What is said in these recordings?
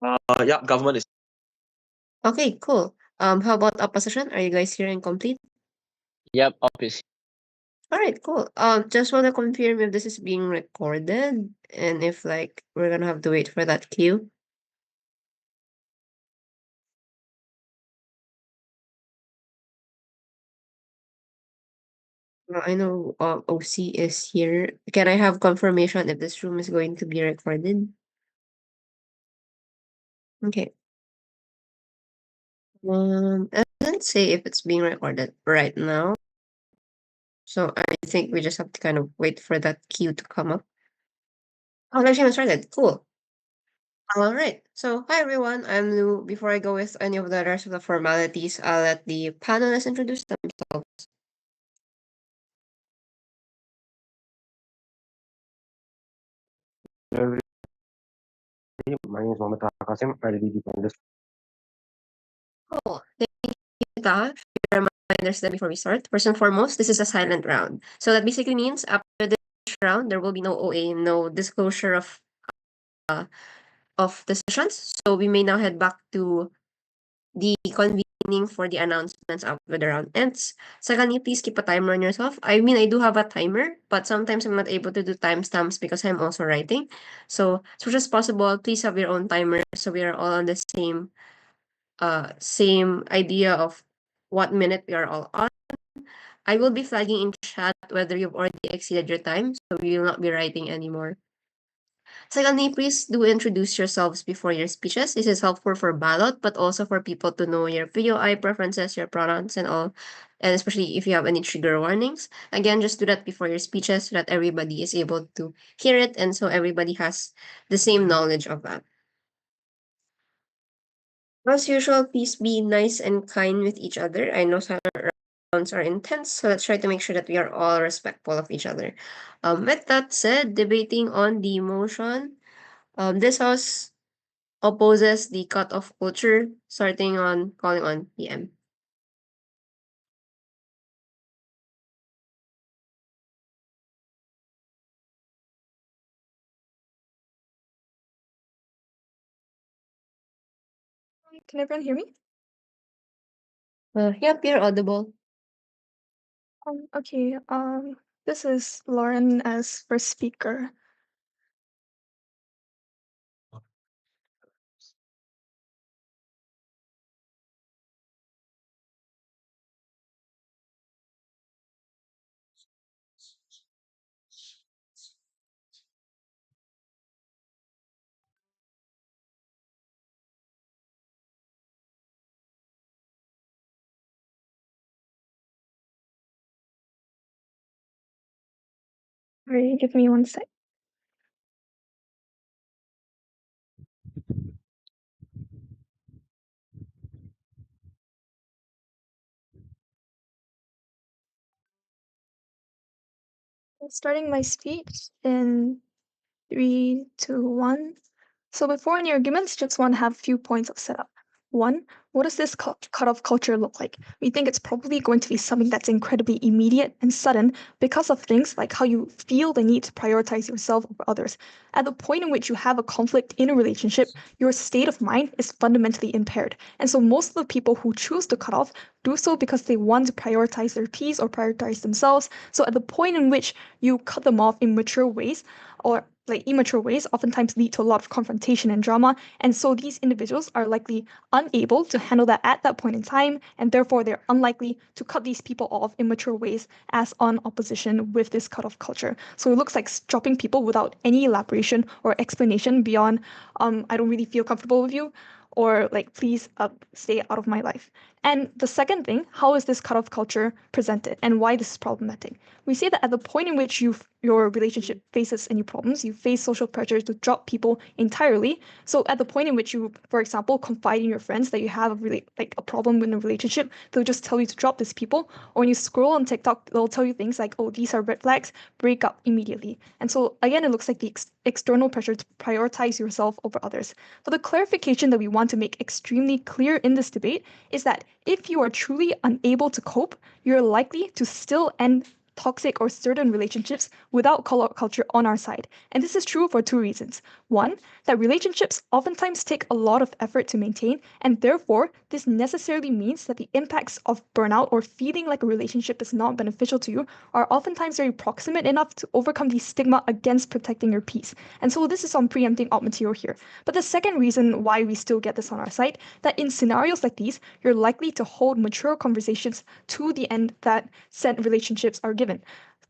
Yeah, government is. Okay, cool. How about opposition? Are you guys hearing complete? Yep, office. All right, cool. Just want to confirm if this is being recorded and if like we're gonna have to wait for that cue. I know OC is here. Can I have confirmation if this room is going to be recorded? Okay. It doesn't say if it's being recorded right now. So I think we just have to kind of wait for that cue to come up. Oh, live stream started. Cool. All right. So, hi everyone. I'm Lou. Before I go with any of the rest of the formalities, I'll let the panelists introduce themselves. Hello, everybody. My name is Mohammad Qasim. I lead the panelist. Cool. Thank you, Taha. Reminders that before we start. First and foremost, this is a silent round. So that basically means after this round, there will be no OA, no disclosure uh of decisions. So we may now head back to the convening for the announcements after the round ends. Secondly, please keep a timer on yourself. I mean, I do have a timer, but sometimes I'm not able to do timestamps because I'm also writing. So, as much as possible, please have your own timer so we are all on the same idea of what minute we are all on. I will be flagging in chat whether you've already exceeded your time, so we will not be writing anymore. Secondly, please do introduce yourselves before your speeches. This is helpful for ballot, but also for people to know your POI preferences, your pronouns, and all, and especially if you have any trigger warnings. Again, just do that before your speeches so that everybody is able to hear it, and so everybody has the same knowledge of that. As usual, please be nice and kind with each other. I know some rounds are intense, so let's try to make sure that we are all respectful of each other. With that said, debating on the motion, this house opposes the cut-off culture starting on calling on PM. Can everyone hear me? Yep, you're audible. Okay. This is Lauren as first speaker. Sorry, give me one sec. Starting my speech in 3, 2, 1. So before any arguments, just want to have a few points of setup. One, what does this cut-off culture look like? We think it's probably going to be something that's incredibly immediate and sudden because of things like how you feel the need to prioritize yourself over others. At the point in which you have a conflict in a relationship, your state of mind is fundamentally impaired. And so most of the people who choose to cut off do so because they want to prioritize their peace or prioritize themselves. So at the point in which you cut them off in mature ways, or like immature ways oftentimes lead to a lot of confrontation and drama, and so these individuals are likely unable to handle that at that point in time, and therefore they're unlikely to cut these people off in mature ways as on opposition with this cut-off culture. So it looks like dropping people without any elaboration or explanation beyond I don't really feel comfortable with you, or like please stay out of my life. And the second thing, how is this cut-off culture presented and why this is problematic? We say that at the point in which your relationship faces any problems, you face social pressure to drop people entirely. So at the point in which you, for example, confide in your friends that you have a really like a problem in a relationship, they'll just tell you to drop these people. Or when you scroll on TikTok, they'll tell you things like, "Oh, these are red flags. Break up immediately." And so again, it looks like the external pressure to prioritize yourself over others. But the clarification that we want to make extremely clear in this debate is that if you are truly unable to cope, you're likely to still end toxic or certain relationships without culture on our side. And this is true for two reasons. One, that relationships oftentimes take a lot of effort to maintain, and therefore this necessarily means that the impacts of burnout or feeling like a relationship is not beneficial to you are oftentimes very proximate enough to overcome the stigma against protecting your peace. And so this is on preempting alt material here. But the second reason why we still get this on our site, that in scenarios like these, you're likely to hold mature conversations to the end that said relationships are given.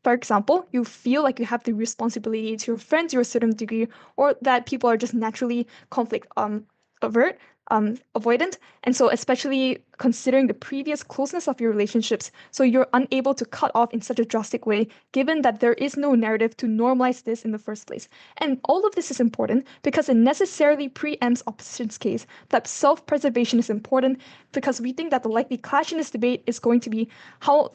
For example, you feel like you have the responsibility to your friends to a certain degree, or that people are just naturally conflict avoidant. And so especially considering the previous closeness of your relationships, so you're unable to cut off in such a drastic way, given that there is no narrative to normalize this in the first place. And all of this is important because it necessarily preempts opposition's case that self-preservation is important, because we think that the likely clash in this debate is going to be how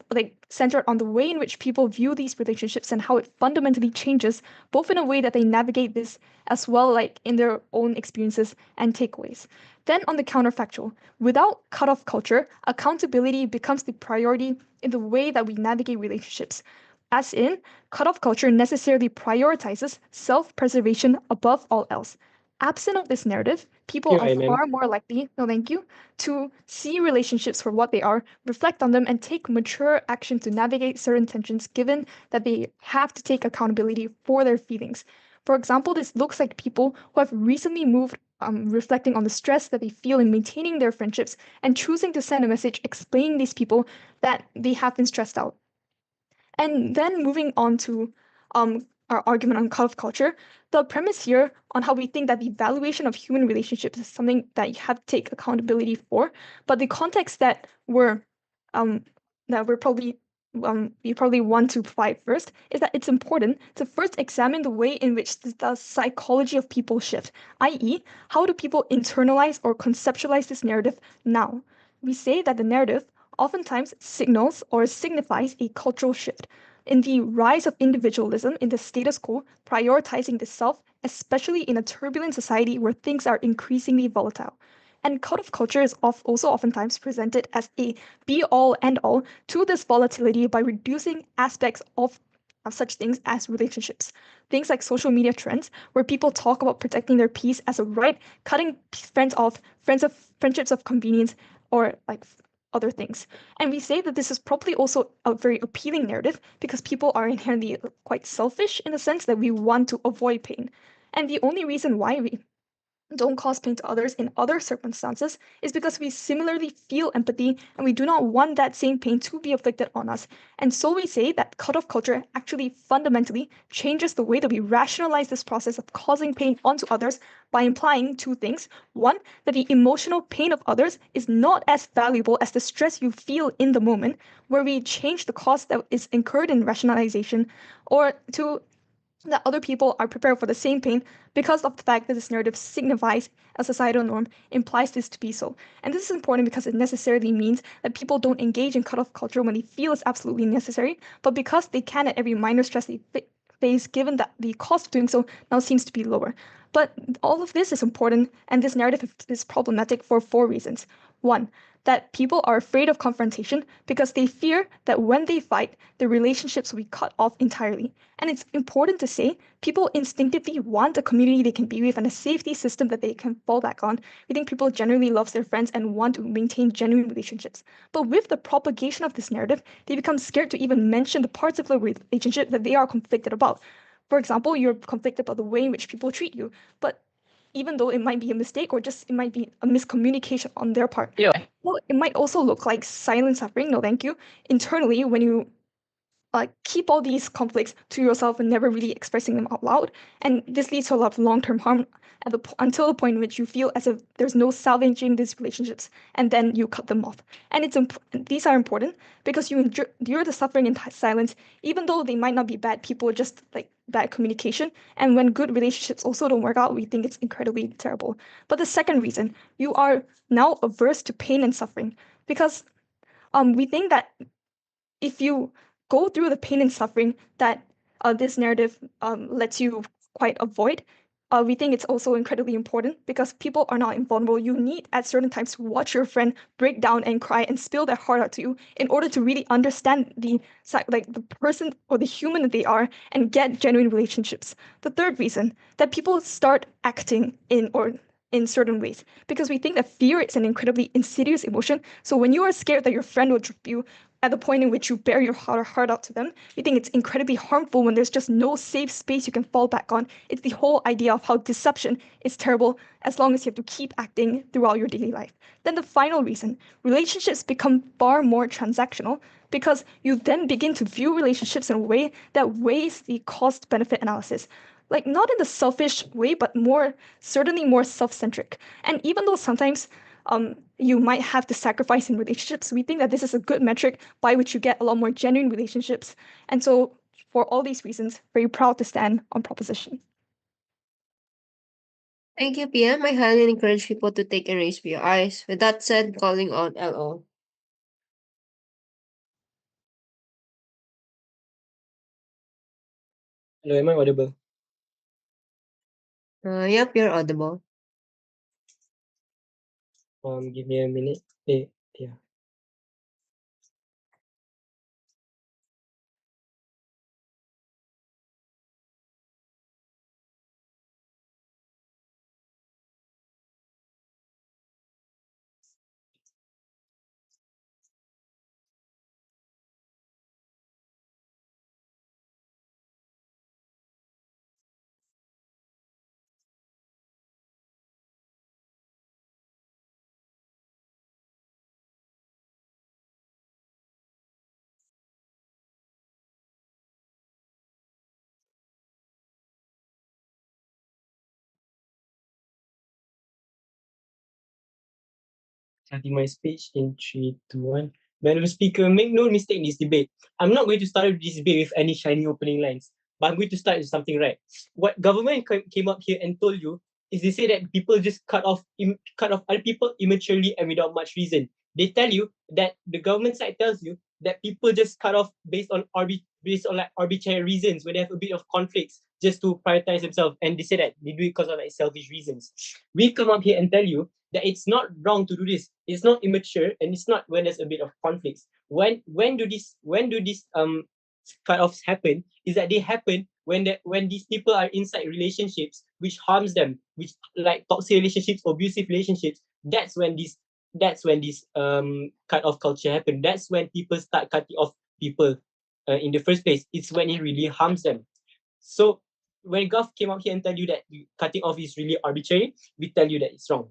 centered on the way in which people view these relationships and how it fundamentally changes, both in a way that they navigate this as well, like in their own experiences and takeaways. Then on the counterfactual, without cutoff culture, accountability becomes the priority in the way that we navigate relationships. As in, cutoff culture necessarily prioritizes self-preservation above all else. Absent of this narrative, people are far more likely, no thank you, to see relationships for what they are, reflect on them, and take mature action to navigate certain tensions, given that they have to take accountability for their feelings. For example, this looks like people who have recently moved, reflecting on the stress that they feel in maintaining their friendships and choosing to send a message explaining these people that they have been stressed out. And then moving on to our argument on cutoff culture, the premise here on how we think that the valuation of human relationships is something that you have to take accountability for, but the context that we probably want to provide first is that it's important to first examine the way in which the psychology of people shift, i.e., how do people internalize or conceptualize this narrative now? We say that the narrative oftentimes signals or signifies a cultural shift in the rise of individualism in the status quo, prioritizing the self, especially in a turbulent society where things are increasingly volatile. And cutoff culture is also oftentimes presented as a be-all, end-all to this volatility by reducing aspects of such things as relationships. Things like social media trends, where people talk about protecting their peace as a right, cutting friends off, friendships of convenience, or like other things. And we say that this is probably also a very appealing narrative because people are inherently quite selfish in the sense that we want to avoid pain. And the only reason why we don't cause pain to others in other circumstances is because we similarly feel empathy and we do not want that same pain to be inflicted on us. And so we say that cutoff culture actually fundamentally changes the way that we rationalize this process of causing pain onto others by implying two things. One, that the emotional pain of others is not as valuable as the stress you feel in the moment, where we change the cost that is incurred in rationalization, or to that other people are prepared for the same pain because of the fact that this narrative signifies a societal norm, implies this to be so. And this is important because it necessarily means that people don't engage in cutoff culture when they feel it's absolutely necessary, but because they can at every minor stress they face, given that the cost of doing so now seems to be lower. But all of this is important, and this narrative is problematic for four reasons. One, that people are afraid of confrontation because they fear that when they fight, the relationships will be cut off entirely. And it's important to say, people instinctively want a community they can be with and a safety system that they can fall back on. We think people generally love their friends and want to maintain genuine relationships. But with the propagation of this narrative, they become scared to even mention the parts of the relationship that they are conflicted about. For example, you're conflicted about the way in which people treat you, but even though it might be a mistake or just it might be a miscommunication on their part. Yeah. Well, it might also look like silent suffering, no thank you, internally when you keep all these conflicts to yourself and never really expressing them out loud. And this leads to a lot of long-term harm until the point in which you feel as if there's no salvaging these relationships, and then you cut them off. And these are important because you endure the suffering in silence, even though they might not be bad people, just like bad communication. And when good relationships also don't work out, we think it's incredibly terrible. But the second reason, you are now averse to pain and suffering because we think that if you go through the pain and suffering that this narrative lets you quite avoid, we think it's also incredibly important because people are not invulnerable. You need at certain times to watch your friend break down and cry and spill their heart out to you in order to really understand the person or the human that they are and get genuine relationships. The third reason that people start acting in certain ways because we think that fear is an incredibly insidious emotion. So when you are scared that your friend will drop you at the point in which you bare your heart out to them, we think it's incredibly harmful when there's just no safe space you can fall back on. It's the whole idea of how deception is terrible as long as you have to keep acting throughout your daily life. Then the final reason, relationships become far more transactional because you then begin to view relationships in a way that weighs the cost-benefit analysis. Like not in the selfish way, but certainly more self-centric. And even though sometimes you might have to sacrifice in relationships, we think that this is a good metric by which you get a lot more genuine relationships. And so for all these reasons, very proud to stand on proposition. Thank you, PM. I highly encourage people to take and raise your eyes. With that said, calling on LO. Hello, am I audible? Yep, you're audible. Give me a minute. Yeah. Starting my speech in 3, 2, 1. Madam Speaker, make no mistake in this debate. I'm not going to start this debate with any shiny opening lines, but I'm going to start with something right. What government came up here and told you is they say that people just cut off other people immaturely and without much reason. They tell you that the government side tells you that people just cut off based on like arbitrary reasons where they have a bit of conflicts just to prioritize themselves, and they say that they do it because of like selfish reasons. We come up here and tell you that it's not wrong to do this. It's not immature, and it's not when there's a bit of conflicts. When do these cut-offs happen? Is that they happen when these people are inside relationships which harms them, which like toxic relationships, abusive relationships. That's when this cut-off culture happen. That's when people start cutting off people in the first place. It's when it really harms them. So when Gov came out here and tell you that cutting off is really arbitrary, we tell you that it's wrong.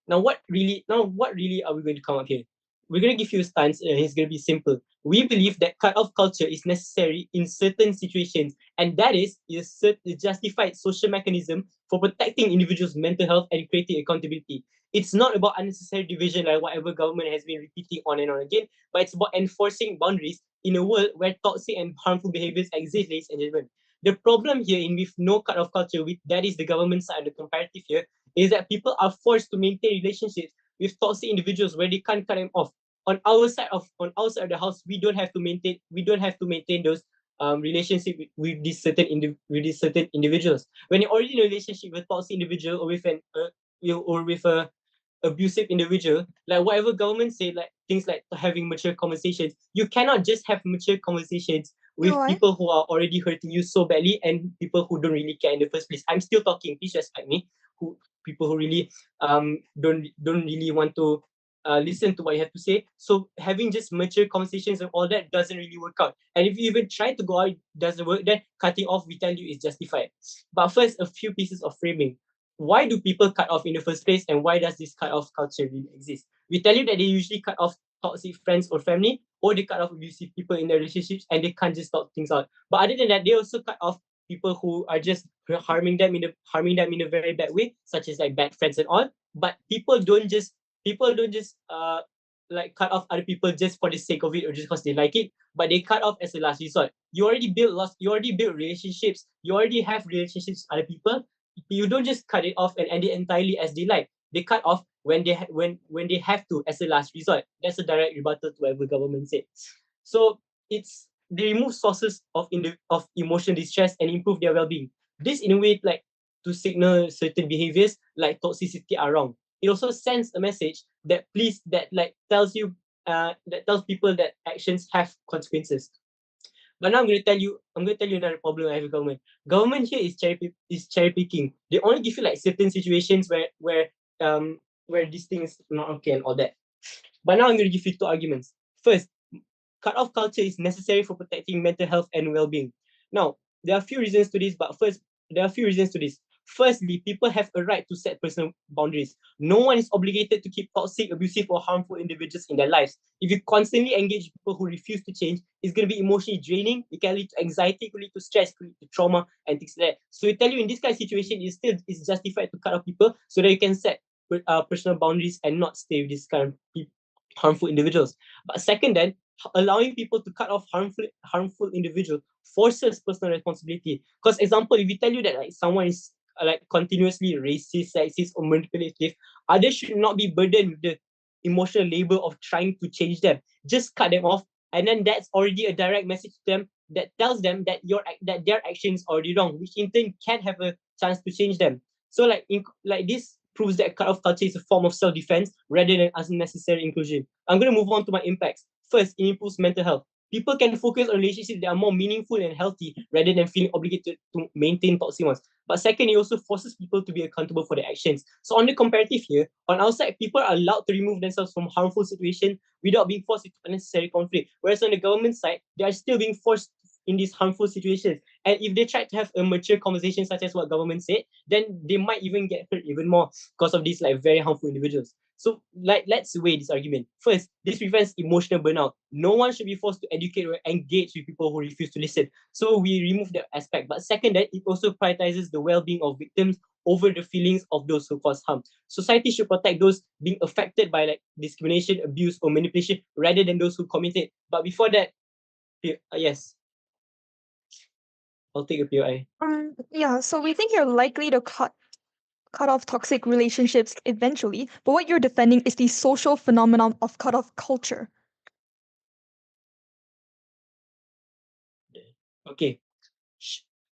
Now, what really are we going to come up here? We're going to give you a stance, and it's going to be simple. We believe that cut-off culture is necessary in certain situations, and that is a justified social mechanism for protecting individuals' mental health and creating accountability. It's not about unnecessary division like whatever government has been repeating on and on again, but it's about enforcing boundaries in a world where toxic and harmful behaviors exist, ladies and gentlemen. The problem here in with no cut-off culture, that is the government side of the comparative here, is that people are forced to maintain relationships with toxic individuals where they can't cut them off. On our side of the house, we don't have to maintain those relationship with these certain individuals. When you're already in a relationship with a toxic individual or with a abusive individual, like whatever government say, like things like having mature conversations, you cannot just have mature conversations with people who are already hurting you so badly and people who don't really care in the first place. I'm still talking, please respect me. People who really don't really want to listen to what you have to say. So having just mature conversations and all that doesn't really work out. And if you even try to go out, it doesn't work, then cutting off, we tell you, is justified. But first, a few pieces of framing. Why do people cut off in the first place, and why does this cut off culture really exist? We tell you that they usually cut off toxic friends or family, or they cut off abusive people in their relationships and they can't just talk things out. But other than that, they also cut off people who are just harming them in a very bad way, such as like bad friends and all. But people don't just like cut off other people just for the sake of it or just because they like it, but they cut off as a last resort. You already built relationships, you already have relationships with other people. You don't just cut it off and end it entirely as they like. They cut off when they have to as a last resort. That's a direct rebuttal to whatever government said. So they remove sources of emotional distress and improve their well-being. This in a way like to signal certain behaviors like toxicity are wrong. It also sends a message that tells people that actions have consequences. But now I'm going to tell you another problem I have with government. Government here is cherry picking. They only give you like certain situations where these things not okay and all that. But now I'm going to give you two arguments. First, cut-off culture is necessary for protecting mental health and well-being. Now, there are a few reasons to this, but Firstly, people have a right to set personal boundaries. No one is obligated to keep toxic, abusive, or harmful individuals in their lives. If you constantly engage people who refuse to change, it's going to be emotionally draining. It can lead to anxiety, it can lead to stress, it can lead to trauma, and things like that. So we tell you in this kind of situation, it's justified to cut off people so that you can set personal boundaries and not stay with this kind of harmful individuals. But second, then allowing people to cut off harmful individual forces personal responsibility. Because example, if we tell you that like someone is like continuously racist, sexist, or manipulative, others should not be burdened with the emotional labor of trying to change them. Just cut them off, and then that's already a direct message to them that tells them that their actions are already wrong, which in turn can have a chance to change them. So this proves that cut-off culture is a form of self-defense rather than unnecessary inclusion. I'm going to move on to my impacts. First, it improves mental health. People can focus on relationships that are more meaningful and healthy rather than feeling obligated to maintain toxic ones. But second, it also forces people to be accountable for their actions. So on the comparative here, on our side, people are allowed to remove themselves from harmful situations without being forced into unnecessary conflict. Whereas on the government side, they are still being forced in these harmful situations. And if they try to have a mature conversation such as what government said, then they might even get hurt even more because of these like very harmful individuals. So let's weigh this argument. First, this prevents emotional burnout. No one should be forced to educate or engage with people who refuse to listen. So we remove that aspect. But second, that it also prioritizes the well-being of victims over the feelings of those who cause harm. Society should protect those being affected by like discrimination, abuse, or manipulation rather than those who commit it. But before that, yes, I'll take a POI. Yeah, so we think you're likely to cut off toxic relationships eventually, but what you're defending is the social phenomenon of cut-off culture. Okay.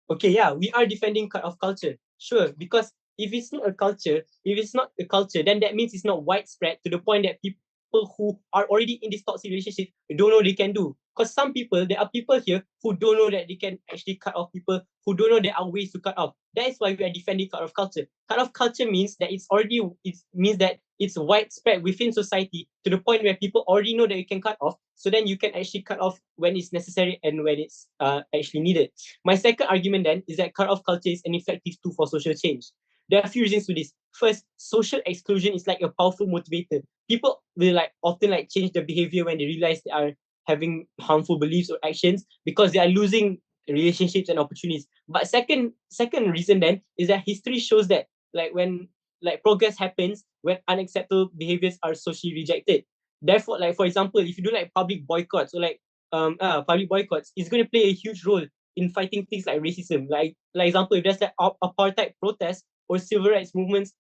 Okay, yeah, we are defending cut-off culture. Sure, because if it's not a culture, then that means it's not widespread to the point that people who are already in this toxic relationship don't know they can do. Because there are people here who don't know that they can actually cut off people, who don't know there are ways to cut off. That is why we are defending cut-off culture. Cut-off culture means that it's widespread within society to the point where people already know that you can cut off. So then you can actually cut off when it's necessary and when it's actually needed. My second argument then is that cut-off culture is an effective tool for social change. There are a few reasons to this. First, social exclusion is like a powerful motivator. People will like often like change their behavior when they realize they are having harmful beliefs or actions because they are losing relationships and opportunities. But second reason then is that history shows that like when like progress happens when unacceptable behaviors are socially rejected. Therefore, like for example, if you do like public boycotts or like public boycotts, it's going to play a huge role in fighting things like racism. Like example, if there's like apartheid protests or civil rights movements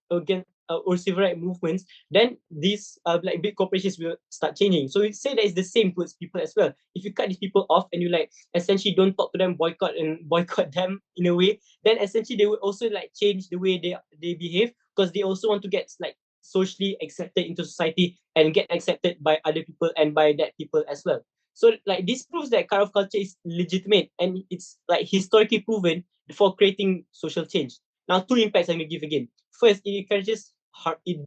then these like big corporations will start changing. So we say that it's the same towards people as well. If you cut these people off and you like essentially don't talk to them, boycott them in a way, then essentially they will also like change the way they behave because they also want to get like socially accepted into society and get accepted by other people and by that people as well. So like this proves that cut-off culture is legitimate and it's like historically proven for creating social change. Now, two impacts I'm going to give again. First, it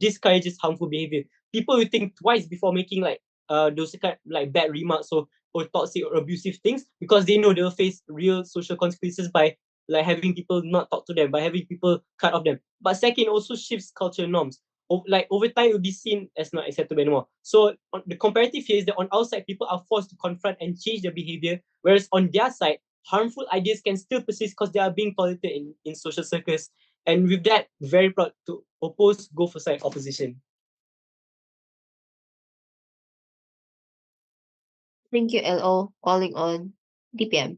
discourages harmful behavior. People will think twice before making like those kind like bad remarks or toxic or abusive things because they know they'll face real social consequences by like having people not talk to them, by having people cut off them. But second, also shifts cultural norms. Like over time, it will be seen as not acceptable anymore. So the comparative here is that on our side, people are forced to confront and change their behavior, whereas on their side, harmful ideas can still persist because they are being tolerated in social circles. And with that, very proud to oppose, go for side opposition. Thank you, LO, calling on DPM.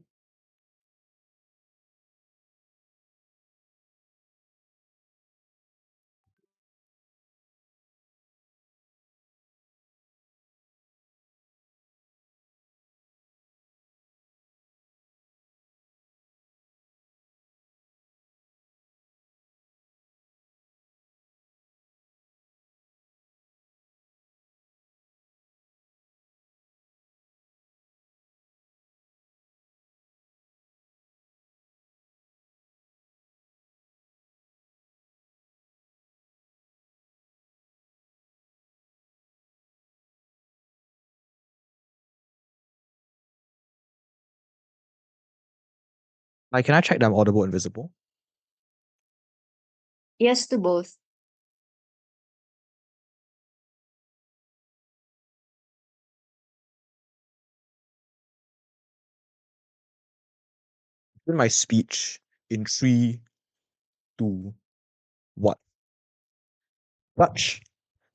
Like, can I check that I'm audible and visible? Yes to both. In my speech in 3, 2, 1. Such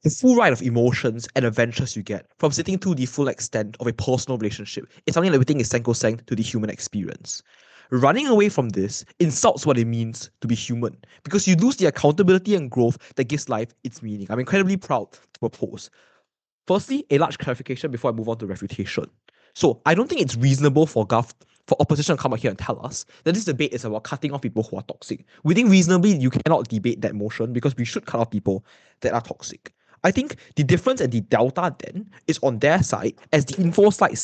the full ride of emotions and adventures you get from sitting through the full extent of a personal relationship is something that we think is sacrosanct to the human experience. Running away from this insults what it means to be human because you lose the accountability and growth that gives life its meaning. I'm incredibly proud to propose. Firstly, a large clarification before I move on to refutation. So I don't think it's reasonable for opposition to come out here and tell us that this debate is about cutting off people who are toxic. We think reasonably you cannot debate that motion because we should cut off people that are toxic. I think the difference and the delta then is on their side, as the Infoslide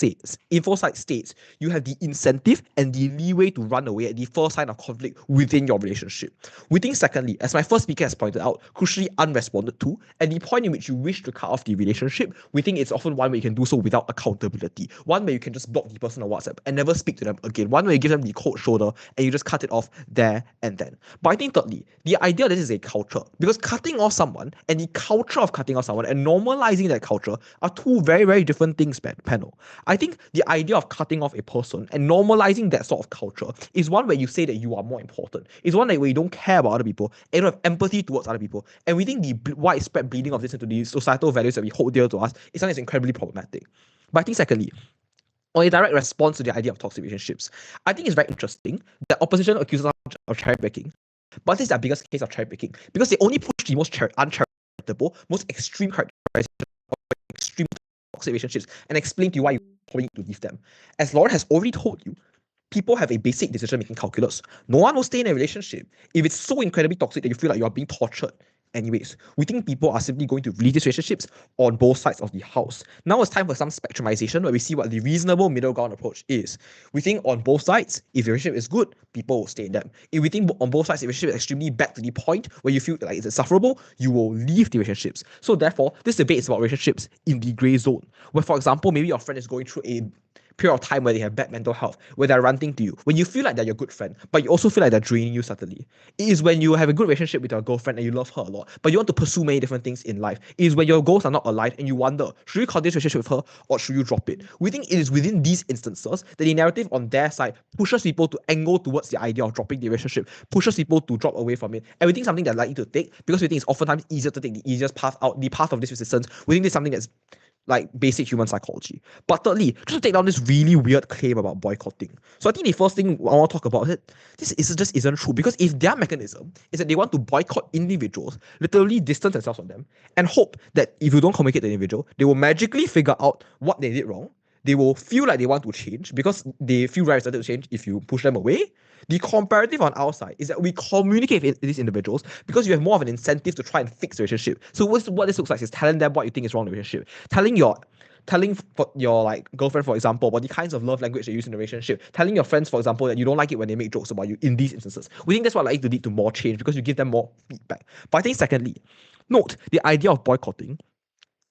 states, you have the incentive and the leeway to run away at the first sign of conflict within your relationship. We think secondly, as my first speaker has pointed out, crucially unresponded to, at the point in which you wish to cut off the relationship, we think it's often one where you can do so without accountability. One where you can just block the person on WhatsApp and never speak to them again. One where you give them the cold shoulder and you just cut it off there and then. But I think thirdly, the idea that this is a culture, because cutting off someone and the culture of cutting off someone and normalizing that culture are two very, very different things, panel. I think the idea of cutting off a person and normalizing that sort of culture is one where you say that you are more important. It's one where you don't care about other people and you don't have empathy towards other people. And we think the widespread bleeding of this into the societal values that we hold dear to us is something that's incredibly problematic. But I think secondly, or a direct response to the idea of toxic relationships, I think it's very interesting that opposition accuses us of cherry picking. But this is their biggest case of cherry picking because they only push the most uncharitable, most extreme characteristics of extreme toxic relationships and explain to you why you probably need to leave them. As Lauren has already told you, people have a basic decision-making calculus. No one will stay in a relationship if it's so incredibly toxic that you feel like you're being tortured. Anyways, we think people are simply going to leave these relationships on both sides of the house. Now it's time for some spectrumization where we see what the reasonable middle ground approach is. We think on both sides, if the relationship is good, people will stay in them. If we think on both sides, the relationship is extremely bad to the point where you feel like it's insufferable, you will leave the relationships. So therefore, this debate is about relationships in the grey zone, where for example, maybe your friend is going through a period of time where they have bad mental health, where they're ranting to you, when you feel like they're your good friend, but you also feel like they're draining you subtly. It is when you have a good relationship with your girlfriend and you love her a lot, but you want to pursue many different things in life. It is when your goals are not aligned and you wonder, should you continue this relationship with her or should you drop it? We think it is within these instances that the narrative on their side pushes people to angle towards the idea of dropping the relationship, pushes people to drop away from it. And we think something they're likely to take because we think it's oftentimes easier to take the easiest path out, the path of this resistance. We think this is something that's like basic human psychology. But thirdly, just to take down this really weird claim about boycotting. So I think the first thing I want to talk about is this just isn't true, because if their mechanism is that they want to boycott individuals, literally distance themselves from them, and hope that if you don't communicate to the individual, they will magically figure out what they did wrong. They will feel like they want to change because they feel very excited to change if you push them away. The comparative on our side is that we communicate with these individuals because you have more of an incentive to try and fix the relationship. So what this looks like is telling them what you think is wrong in the relationship, telling your like girlfriend, for example, about the kinds of love language they use in the relationship, telling your friends, for example, that you don't like it when they make jokes about you in these instances. We think that's what likely to lead to more change because you give them more feedback. But I think secondly, note the idea of boycotting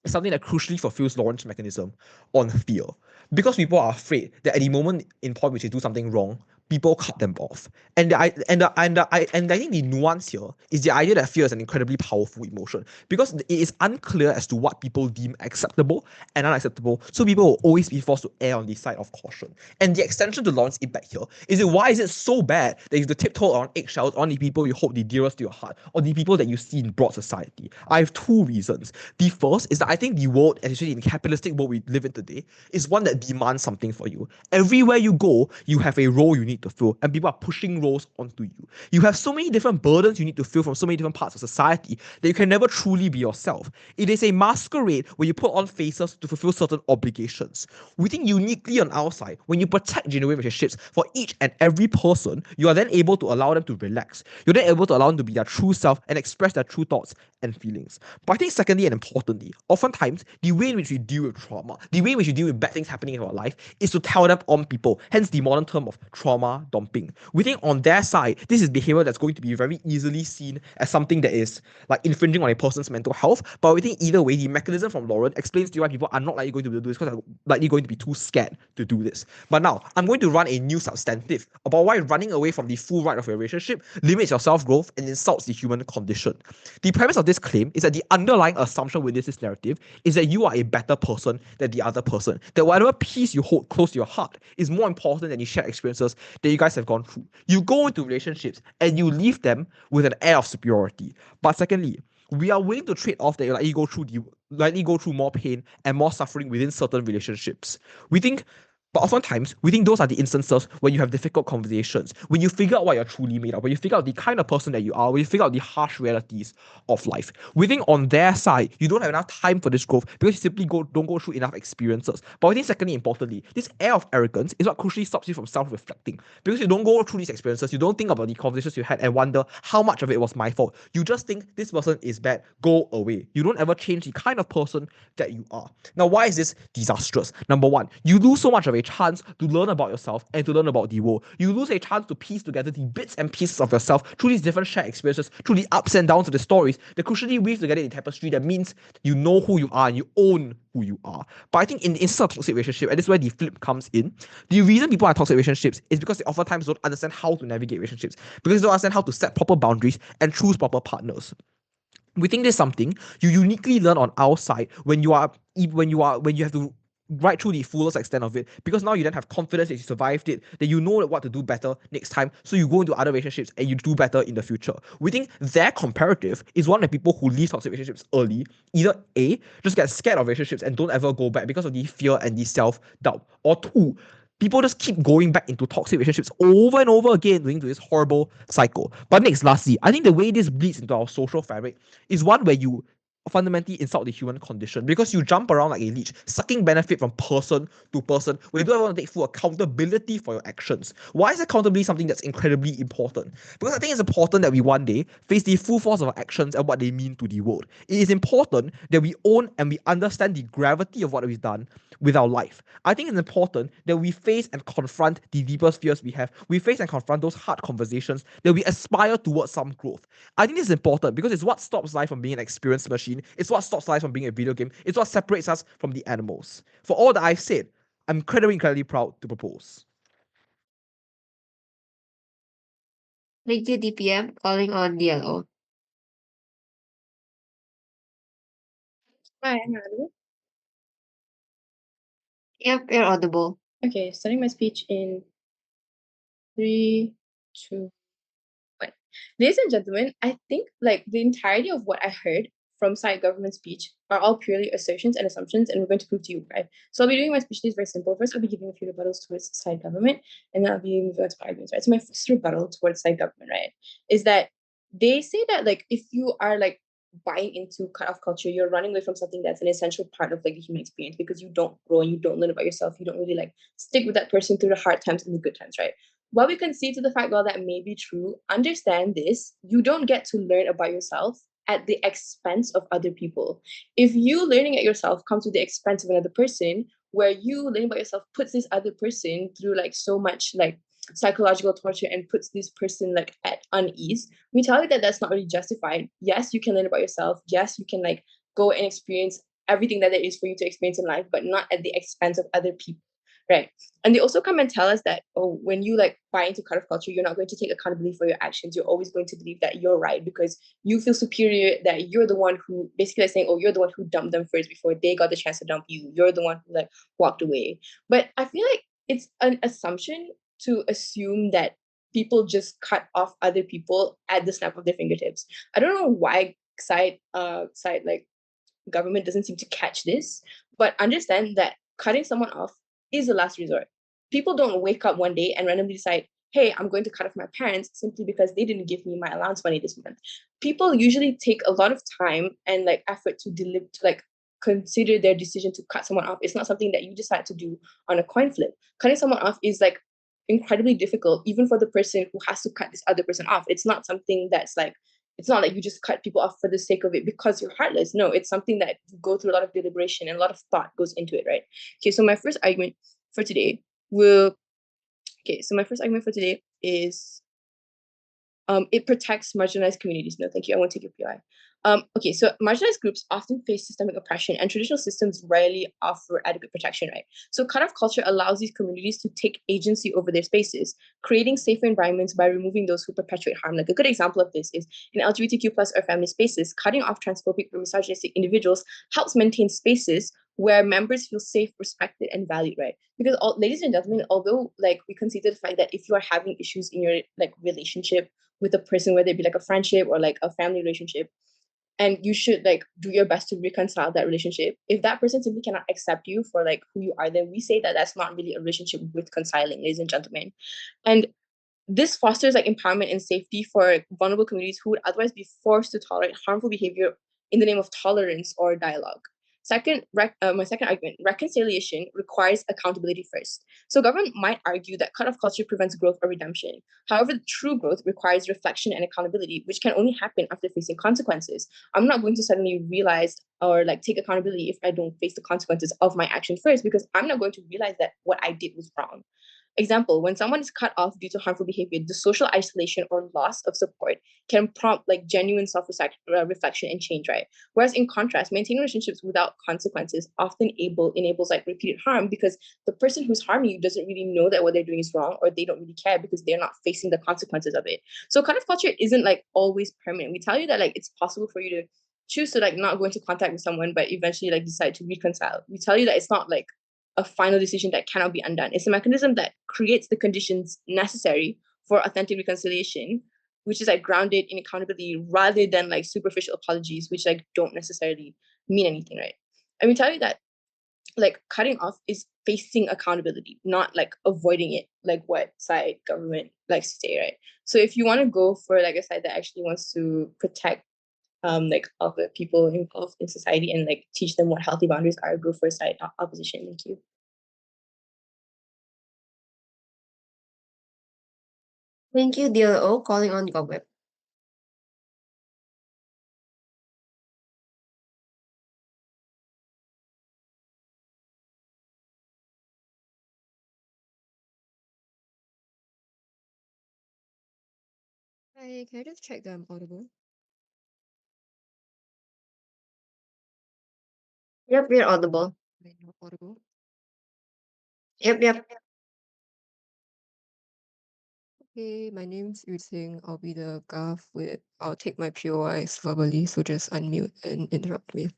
is something that crucially fulfills Lawrence's mechanism on fear. Because people are afraid that at the moment in point which they do something wrong, people cut them off. And I think the nuance here is the idea that fear is an incredibly powerful emotion, because it is unclear as to what people deem acceptable and unacceptable. So people will always be forced to err on the side of caution. And the extension to Lawrence's impact here is that why is it so bad that you have to tiptoe on eggshells on the people you hold the dearest to your heart, or the people that you see in broad society? I have two reasons. The first is that I think the world, especially in the capitalistic world we live in today, is one that demands something for you. Everywhere you go, you have a role you need to fill, and people are pushing roles onto you. You have so many different burdens you need to fill from so many different parts of society that you can never truly be yourself. It is a masquerade where you put on faces to fulfill certain obligations. We think uniquely on our side, when you protect genuine relationships for each and every person, you are then able to allow them to relax. You're then able to allow them to be their true self and express their true thoughts and feelings. But I think secondly and importantly, oftentimes the way in which we deal with trauma, the way in which we deal with bad things happening in our life, is to tell them on people. Hence the modern term of trauma trauma dumping. We think on their side, this is behavior that's going to be very easily seen as something that is like infringing on a person's mental health. But we think either way, the mechanism from Lauren explains to you why people are not likely going to do this because they're likely going to be too scared to do this. But now, I'm going to run a new substantive about why running away from the full right of a relationship limits your self-growth and insults the human condition. The premise of this claim is that the underlying assumption within this narrative is that you are a better person than the other person. That whatever piece you hold close to your heart is more important than the shared experiences that you guys have gone through. You go into relationships and you leave them with an air of superiority. But secondly, we are willing to trade off that you likely go through more pain and more suffering within certain relationships. But oftentimes, we think those are the instances when you have difficult conversations, when you figure out what you're truly made of, when you figure out the kind of person that you are, when you figure out the harsh realities of life. We think on their side, you don't have enough time for this growth because you simply don't go through enough experiences. But I think secondly, importantly, this air of arrogance is what crucially stops you from self-reflecting. Because you don't go through these experiences, you don't think about the conversations you had and wonder how much of it was my fault. You just think this person is bad, go away. You don't ever change the kind of person that you are. Now, why is this disastrous? Number one, you lose so much of a chance to learn about yourself and to learn about the world. You lose a chance to piece together the bits and pieces of yourself through these different shared experiences, through the ups and downs of the stories that crucially weave together in tapestry that means you know who you are and you own who you are. But I think in the instance of toxic relationship, and this is where the flip comes in, the reason people are in toxic relationships is because they oftentimes don't understand how to navigate relationships, because they don't understand how to set proper boundaries and choose proper partners. We think there's something you uniquely learn on our side when you have to right through the fullest extent of it, because now you then have confidence that you survived it, that you know what to do better next time, so you go into other relationships and you do better in the future. We think their comparative is one of the people who leave toxic relationships early, either A, just get scared of relationships and don't ever go back because of the fear and the self-doubt, or two, people just keep going back into toxic relationships over and over again, leading to this horrible cycle. But lastly, I think the way this bleeds into our social fabric is one where you fundamentally insult the human condition, because you jump around like a leech, sucking benefit from person to person, where you don't want to take full accountability for your actions. Why is accountability something that's incredibly important? Because I think it's important that we one day face the full force of our actions and what they mean to the world. It is important that we own and we understand the gravity of what we've done with our life. I think it's important that we face and confront the deepest fears we have. We face and confront those hard conversations, that we aspire towards some growth. I think this is important because it's what stops life from being an experience machine. It's what stops life from being a video game. It's what separates us from the animals. For all that I've said, I'm incredibly proud to propose. Thank you, DPM. Calling on DLO. Hi, I'm audible. Yep, you're audible. Okay, starting my speech in 3, 2, 1. Ladies and gentlemen, I think like the entirety of what I heard from side government speech are all purely assertions and assumptions, and we're going to prove to you, right? So I'll be doing my speech today very simple. First, I'll be giving a few rebuttals towards side government, and then I'll be moving on to arguments, right? So my first rebuttal towards side government, right, is that they say that like if you are like buying into cut-off culture, you're running away from something that's an essential part of like the human experience, because you don't grow and you don't learn about yourself. You don't really like stick with that person through the hard times and the good times, right? While we concede to the fact, well, that may be true, understand this: you don't get to learn about yourself at the expense of other people. If you learning at yourself comes to the expense of another person, where you learning about yourself puts this other person through like so much like psychological torture and puts this person like at unease, we tell you that that's not really justified. Yes, you can learn about yourself. Yes, you can like go and experience everything that there is for you to experience in life, but not at the expense of other people. Right. And they also come and tell us that, oh, when you like buy into cut-off culture, you're not going to take accountability for your actions. You're always going to believe that you're right because you feel superior, that you're the one who basically like saying, oh, you're the one who dumped them first before they got the chance to dump you. You're the one who like walked away. But I feel like it's an assumption to assume that people just cut off other people at the snap of their fingertips. I don't know why side like government doesn't seem to catch this, but understand that cutting someone off is the last resort. People don't wake up one day and randomly decide, hey, I'm going to cut off my parents simply because they didn't give me my allowance money this month. People usually take a lot of time and like effort to like consider their decision to cut someone off. It's not something that you decide to do on a coin flip. Cutting someone off is like incredibly difficult, even for the person who has to cut this other person off. It's not something that's like, it's not like you just cut people off for the sake of it because you're heartless. No, it's something that you go through a lot of deliberation and a lot of thought goes into it, right? Okay, so my first argument for today will Okay, so my first argument for today is it protects marginalized communities. No, thank you. I won't take your PI. Okay, so marginalized groups often face systemic oppression, and traditional systems rarely offer adequate protection, right? So cut-off culture allows these communities to take agency over their spaces, creating safer environments by removing those who perpetuate harm. Like a good example of this is in LGBTQ plus or family spaces, cutting off transphobic or misogynistic individuals helps maintain spaces where members feel safe, respected, and valued, right? Because ladies and gentlemen, although like we consider the fact that if you are having issues in your like relationship with a person, whether it be like a friendship or like a family relationship, and you should like do your best to reconcile that relationship. If that person simply cannot accept you for like who you are, then we say that that's not really a relationship with reconciling, ladies and gentlemen. And this fosters like empowerment and safety for vulnerable communities who would otherwise be forced to tolerate harmful behavior in the name of tolerance or dialogue. My second argument, reconciliation requires accountability first. So government might argue that cut-off culture prevents growth or redemption. However, true growth requires reflection and accountability, which can only happen after facing consequences. I'm not going to suddenly realize or like take accountability if I don't face the consequences of my action first, because I'm not going to realize that what I did was wrong. Example, when someone is cut off due to harmful behavior, the social isolation or loss of support can prompt like genuine self-reflection and change, right? Whereas in contrast, maintaining relationships without consequences often enables like repeated harm, because the person who's harming you doesn't really know that what they're doing is wrong, or they don't really care because they're not facing the consequences of it. So cut-off culture isn't like always permanent. We tell you that like it's possible for you to choose to like not go into contact with someone, but eventually like decide to reconcile. We tell you that it's not like a final decision that cannot be undone. It's a mechanism that creates the conditions necessary for authentic reconciliation, which is like grounded in accountability rather than like superficial apologies, which like don't necessarily mean anything, right? And we tell you that like cutting off is facing accountability, not like avoiding it, like what side government likes to say, right? So if you want to go for like a side that actually wants to protect like all the people involved in society and like teach them what healthy boundaries are, go for side opposition. Thank you. Thank you, DLO. Calling on GovWeb. Hi, can I just check that I'm audible? Yep, you're audible. Am I not audible? Yep. Okay, my name's Yu I'll be the gaff with I'll take my POIs verbally, so just unmute and interrupt me.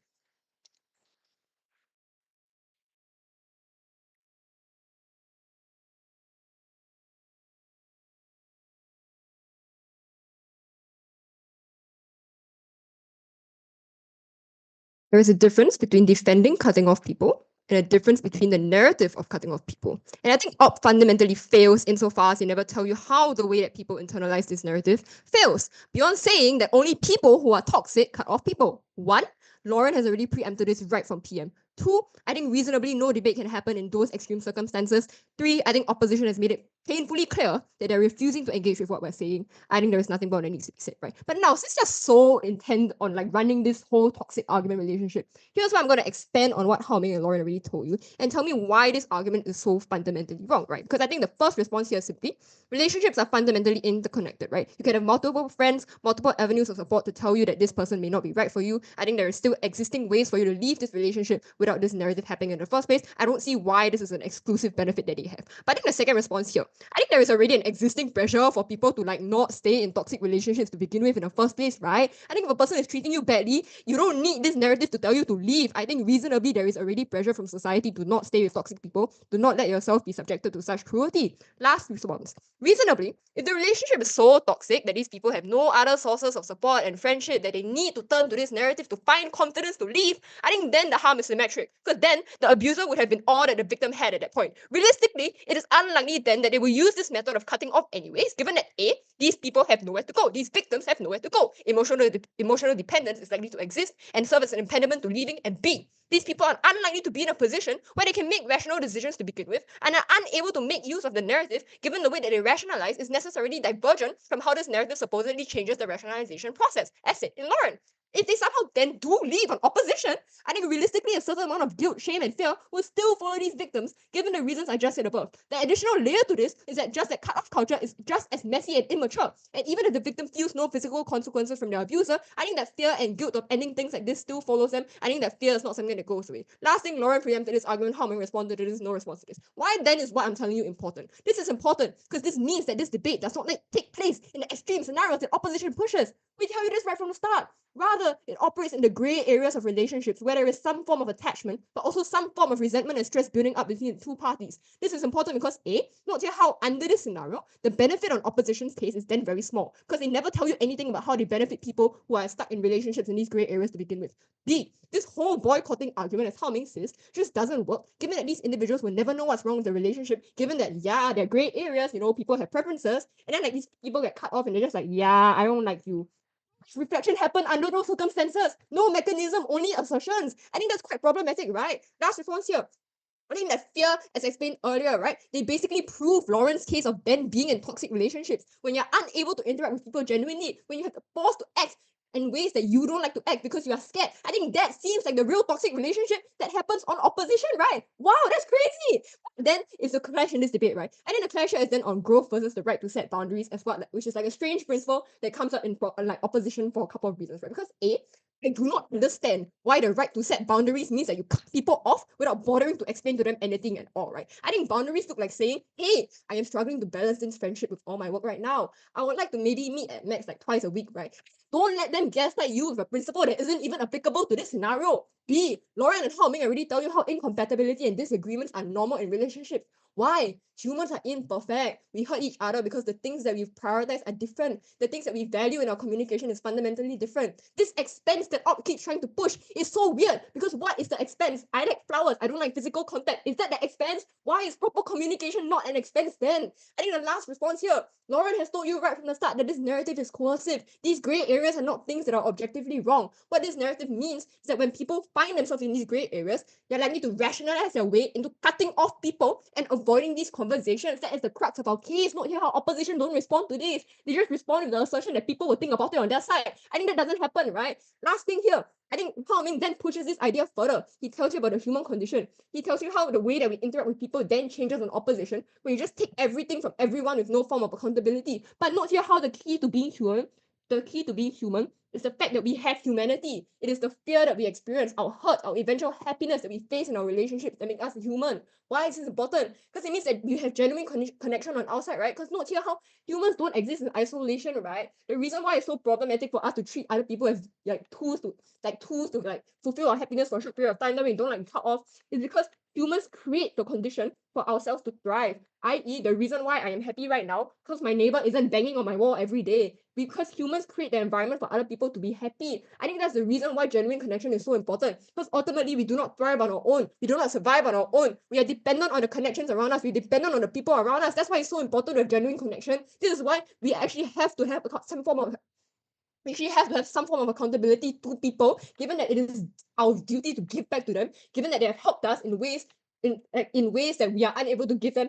There is a difference between defending cutting off people and a difference between the narrative of cutting off people. And I think OP fundamentally fails insofar as they never tell you how the way that people internalize this narrative fails. Beyond saying that only people who are toxic cut off people. One, Lauren has already preempted this right from PM. Two, I think reasonably no debate can happen in those extreme circumstances. Three, I think opposition has made it painfully clear that they're refusing to engage with what we're saying. I think there is nothing more that needs to be said, right? But now, since they're so intent on like running this whole toxic argument relationship, here's where I'm going to expand on what Ming and Lauren already told you and tell me why this argument is so fundamentally wrong, right? Because I think the first response here is simply relationships are fundamentally interconnected, right? You can have multiple friends, multiple avenues of support to tell you that this person may not be right for you. I think there is still existing ways for you to leave this relationship without this narrative happening in the first place. I don't see why this is an exclusive benefit that they have. But I think the second response here, I think there is already an existing pressure for people to like not stay in toxic relationships to begin with in the first place, right? I think if a person is treating you badly, you don't need this narrative to tell you to leave. I think reasonably there is already pressure from society to not stay with toxic people, to not let yourself be subjected to such cruelty. Last response, reasonably, if the relationship is so toxic that these people have no other sources of support and friendship that they need to turn to this narrative to find confidence to leave, I think then the harm is symmetric, because then the abuser would have been all that the victim had at that point. Realistically, it is unlikely then that they will use this method of cutting off anyways, given that A, these people have nowhere to go, these victims have nowhere to go, emotional dependence is likely to exist and serve as an impediment to leaving, and B, these people are unlikely to be in a position where they can make rational decisions to begin with and are unable to make use of the narrative given the way that they rationalize is necessarily divergent from how this narrative supposedly changes the rationalization process, as said in Lauren. If they somehow then do leave on opposition, I think realistically a certain amount of guilt, shame, and fear will still follow these victims, given the reasons I just said above. The additional layer to this is that just that cut-off culture is just as messy and immature. And even if the victim feels no physical consequences from their abuser, I think that fear and guilt of ending things like this still follows them. I think that fear is not something that goes away. Last thing, Lauren preempted this argument, how Ming responded to this, no response to this. Why then is what I'm telling you important? This is important because this means that this debate does not take place in the extreme scenarios that opposition pushes. We tell you this right from the start. Rather, it operates in the grey areas of relationships where there is some form of attachment, but also some form of resentment and stress building up between the two parties. This is important because A, note here how under this scenario, the benefit on opposition's case is then very small, because they never tell you anything about how they benefit people who are stuck in relationships in these grey areas to begin with. B, this whole boycotting argument, as Hao Ming says, just doesn't work, given that these individuals will never know what's wrong with the relationship, given that, yeah, they're grey areas, people have preferences, and then like these people get cut off and they're just like, yeah, I don't like you. Reflection happen under those circumstances. No mechanism, only assertions. I think that's quite problematic, right? Last response here. I think that fear, as explained earlier, right? They basically prove Lauren's case of Ben being in toxic relationships. When you're unable to interact with people genuinely, when you have to force to act in ways that you don't like to act because you are scared. I think that seems like the real toxic relationship that happens on opposition, right? Wow, that's crazy. Then is the clash in this debate, right? I think the clash is then on growth versus the right to set boundaries as well, which is like a strange principle that comes up in like opposition for a couple of reasons, right? Because A, I do not understand why the right to set boundaries means that you cut people off without bothering to explain to them anything at all, right? I think boundaries look like saying, hey, I am struggling to balance this friendship with all my work right now. I would like to maybe meet at max like twice a week, right? Don't let them gaslight you with a principle that isn't even applicable to this scenario. B, Lauren and Hao Ming already tell you how incompatibility and disagreements are normal in relationships. Why? Humans are imperfect. We hurt each other because the things that we've prioritized are different. The things that we value in our communication is fundamentally different. This expense that Op keeps trying to push is so weird because what is the expense? I like flowers. I don't like physical contact. Is that the expense? Why is proper communication not an expense then? I think the last response here, Lauren has told you right from the start that this narrative is coercive. These grey areas are not things that are objectively wrong. What this narrative means is that when people find themselves in these grey areas, they're likely to rationalize their way into cutting off people and avoiding these conversations. That is the crux of our case. Not here how opposition don't respond to this. They just respond with the assertion that people will think about it on their side. I think that doesn't happen, right? Last thing here, I think Hao Ming then pushes this idea further. He tells you about the human condition. He tells you how the way that we interact with people then changes on opposition, where you just take everything from everyone with no form of accountability. But not here how the key to being human is the fact that we have humanity. It is the fear that we experience, our hurt, our eventual happiness that we face in our relationships that make us human. Why is this important? Because it means that you have genuine connection on outside, right? Because note here how humans don't exist in isolation, right? The reason why it's so problematic for us to treat other people as tools to fulfill our happiness for a short period of time, then we don't cut off, is because humans create the condition for ourselves to thrive. I.e., the reason why I am happy right now, because my neighbor isn't banging on my wall every day. Because humans create the environment for other people to be happy. I think that's the reason why genuine connection is so important. Because ultimately, we do not thrive on our own. We do not survive on our own. We are dependent on the connections around us. We're dependent on the people around us. That's why it's so important to have genuine connection. This is why we actually have to have some form of accountability to people, given that it is our duty to give back to them, given that they have helped us in ways that we are unable to give them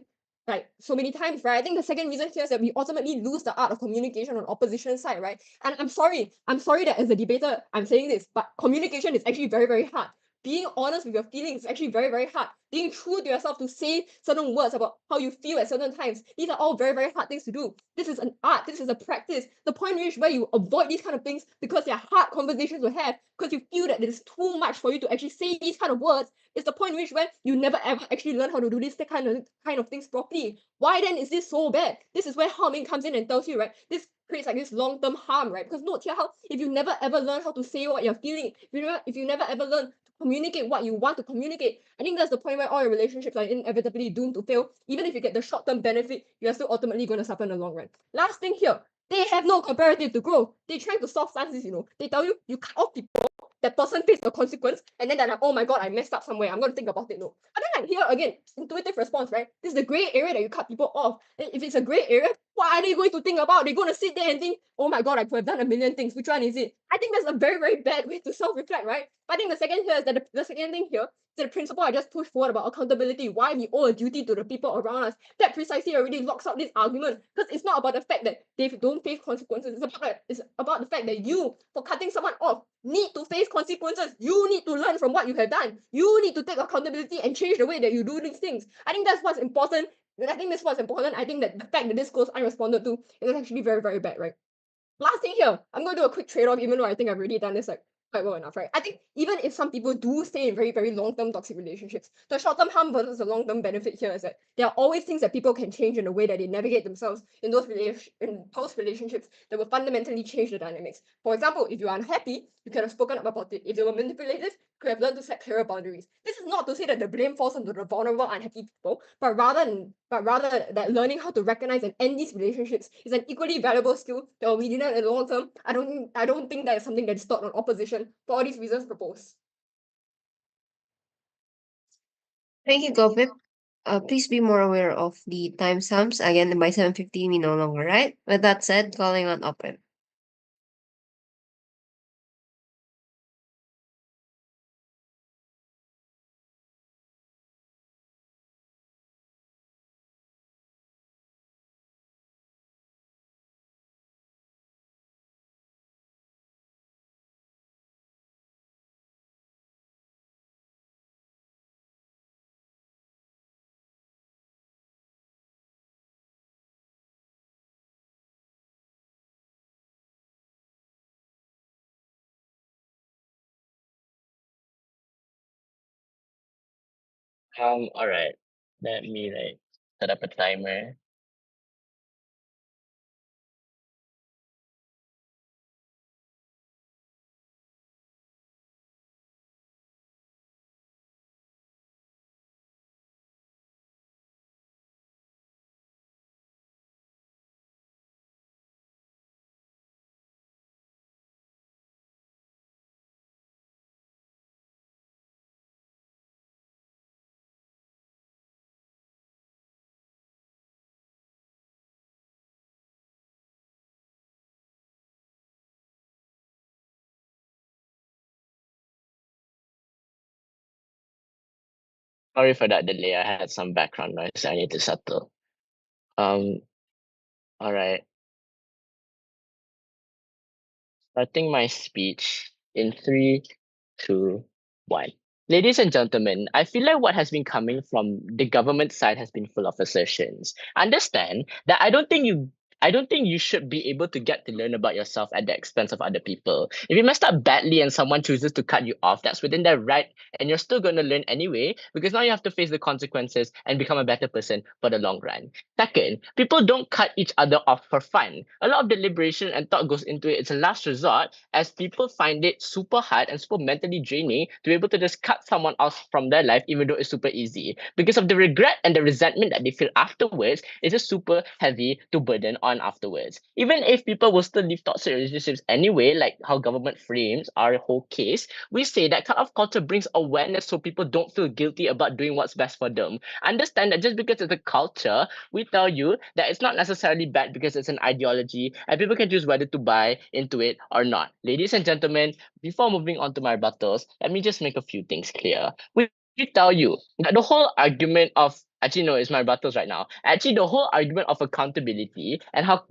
so many times, right? I think the second reason here is that we ultimately lose the art of communication on opposition side, right? And I'm sorry that as a debater, I'm saying this, but communication is actually very, very hard. Being honest with your feelings is actually very, very hard. Being true to yourself to say certain words about how you feel at certain times. These are all very, very hard things to do. This is an art. This is a practice. The point where you avoid these kind of things because they're hard conversations to have, because you feel that it is too much for you to actually say these kind of words, is the point where you never ever actually learn how to do this kind of things properly. Why then is this so bad? This is where Hao Ming comes in and tells you, right? This creates this long-term harm, right? Because note here how if you never ever learn how to say what you're feeling, if you never ever learn communicate what you want to communicate, I think that's the point where all your relationships are inevitably doomed to fail. Even if you get the short-term benefit, you're still ultimately going to suffer in the long run. Last thing here, they have no comparative to growth. They're trying to solve stances, They tell you cut off people, that person face the consequence, and then they're like, oh my god, I messed up somewhere, I'm going to think about it. No. And then here again, intuitive response, right? This is the gray area that you cut people off. And if it's a gray area, what are they going to think about? They're going to sit there and think, oh my God, I could have done a million things. Which one is it? I think that's a very, very bad way to self-reflect, right? But I think the second here is that the second thing here is that the principle I just pushed forward about accountability, why we owe a duty to the people around us, that precisely already locks out this argument. Because it's not about the fact that they don't face consequences. It's about the fact that you, for cutting someone off, need to face consequences. You need to learn from what you have done. You need to take accountability and change the way that you do these things. I think that's what's important. I think that's what's important. I think that the fact that this goes unresponded to is actually very, very bad, right? Last thing here, I'm going to do a quick trade-off, even though I think I've already done this like quite well enough, right? I think even if some people do stay in very, very long-term toxic relationships, the short-term harm versus the long-term benefit here is that there are always things that people can change in the way that they navigate themselves in those post-relationships that will fundamentally change the dynamics. For example, if you're unhappy, you could have spoken up about it. If they were manipulative, you could have learned to set clearer boundaries. This is not to say that the blame falls onto the vulnerable, unhappy people, but rather that learning how to recognize and end these relationships is an equally valuable skill that will be needed in the long term. I don't think that is something that is taught on opposition for all these reasons proposed. Thank you, Gopip. Please be more aware of the timestamps. Again, by 7:15 we no longer, right? With that said, calling on Opim. All right. Let me set up a timer. Sorry for that delay. I had some background noise I need to settle. All right. Starting my speech in 3, 2, 1. Ladies and gentlemen, I feel like what has been coming from the government side has been full of assertions. Understand that I don't think you should be able to get to learn about yourself at the expense of other people. If you messed up badly and someone chooses to cut you off, that's within their right, and you're still going to learn anyway, because now you have to face the consequences and become a better person for the long run. Second, people don't cut each other off for fun. A lot of deliberation and thought goes into it. It's a last resort, as people find it super hard and super mentally draining to be able to just cut someone off from their life, even though it's super easy. Because of the regret and the resentment that they feel afterwards, it's just super heavy to burden on afterwards. Even if people will still live toxic relationships anyway, like how government frames our whole case, we say that cut-off culture brings awareness so people don't feel guilty about doing what's best for them. Understand that just because it's a culture, we tell you that it's not necessarily bad because it's an ideology and people can choose whether to buy into it or not. Ladies and gentlemen, before moving on to my rebuttals, let me just make a few things clear. We tell you that the whole argument of actually no, it's my rebuttals right now. Actually, the whole argument of accountability and how